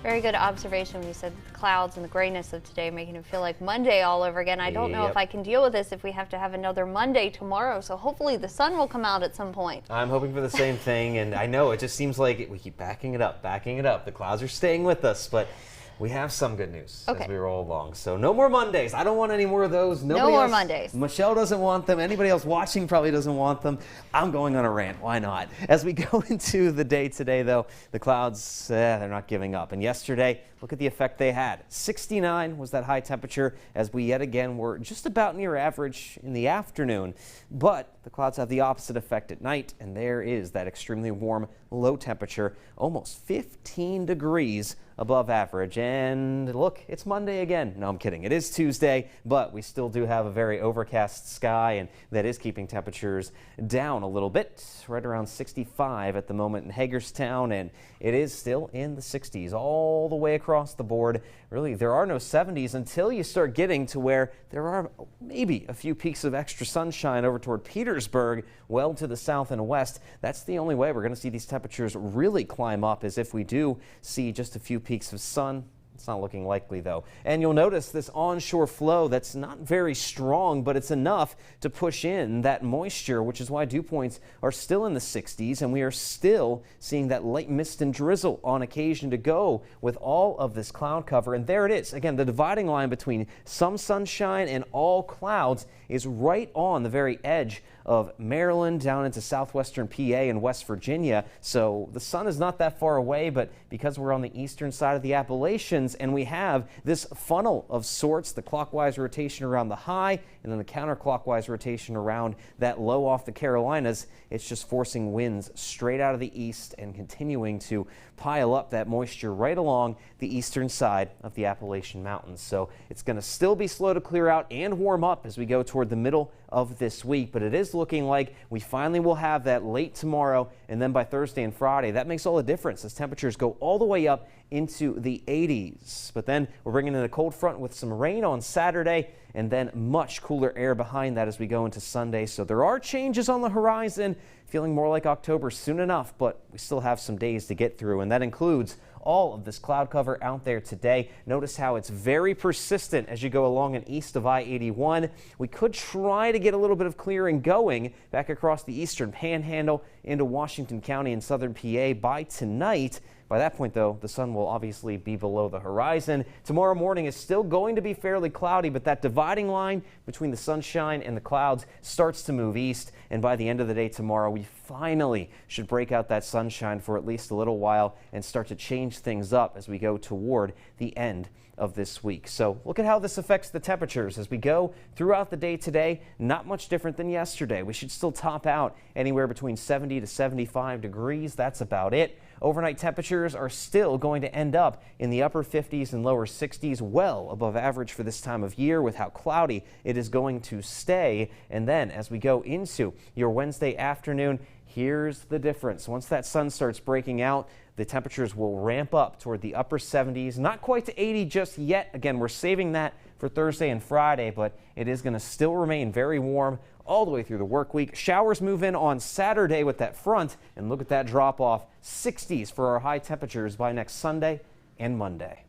Very good observation when you said the clouds and the grayness of today making it feel like Monday all over again. I don't know if I can deal with this if we have to have another Monday tomorrow, so hopefully the sun will come out at some point. I'm hoping for the same thing, and I know it just seems like we keep backing it up. The clouds are staying with us, but we have some good news as we roll along. So no more Mondays. I don't want any more of those. No more Mondays. Michelle doesn't want them. Anybody else watching probably doesn't want them. I'm going on a rant. Why not? As we go into the day today, though, the clouds, they're not giving up. And yesterday, look at the effect they had. 69 was that high temperature, as we yet again were just about near average in the afternoon. But the clouds have the opposite effect at night, and there is that extremely warm low temperature, almost 15 degrees above average. And look, it's Monday again. No, I'm kidding. It is Tuesday, but we still do have a very overcast sky, and that is keeping temperatures down a little bit, right around 65 at the moment in Hagerstown, and it is still in the 60s all the way across the board. Really, there are no 70s until you start getting to where there are maybe a few peaks of extra sunshine over toward Petersburg, well to the south and west. That's the only way we're going to see these temperatures really climb up, is if we do see just a few peaks of sun. It's not looking likely, though. And you'll notice this onshore flow that's not very strong, but it's enough to push in that moisture, which is why dew points are still in the 60s, and we are still seeing that light mist and drizzle on occasion to go with all of this cloud cover. And there it is. Again, the dividing line between some sunshine and all clouds is right on the very edge of Maryland down into southwestern PA and West Virginia. So the sun is not that far away, but because we're on the eastern side of the Appalachians and we have this funnel of sorts, the clockwise rotation around the high and then the counterclockwise rotation around that low off the Carolinas, it's just forcing winds straight out of the east and continuing to pile up that moisture right along the eastern side of the Appalachian Mountains. So it's going to still be slow to clear out and warm up as we go toward the middle of this week, but it is looking like we finally will have that late tomorrow, and then by Thursday and Friday. That makes all the difference as temperatures go all the way up into the 80s. But then we're bringing in a cold front with some rain on Saturday, and then much cooler air behind that as we go into Sunday. So there are changes on the horizon, feeling more like October soon enough, but we still have some days to get through, and that includes all of this cloud cover out there today. Notice how it's very persistent as you go along and east of I-81. We could try to get a little bit of clearing going back across the eastern panhandle into Washington County and southern PA by tonight. By that point, though, the sun will obviously be below the horizon. Tomorrow morning is still going to be fairly cloudy, but that dividing line between the sunshine and the clouds starts to move east. And by the end of the day tomorrow, we finally should break out that sunshine for at least a little while and start to change things up as we go toward the end of this week. So look at how this affects the temperatures as we go throughout the day today. Not much different than yesterday. We should still top out anywhere between 70 to 75 degrees. That's about it. Overnight temperatures are still going to end up in the upper 50s and lower 60s, well above average for this time of year with how cloudy it is going to stay. And then as we go into your Wednesday afternoon, here's the difference. Once that sun starts breaking out, the temperatures will ramp up toward the upper 70s, not quite to 80 just yet. Again, we're saving that for Thursday and Friday, but it is going to still remain very warm all the way through the work week. Showers move in on Saturday with that front, and look at that drop off. 60s for our high temperatures by next Sunday and Monday.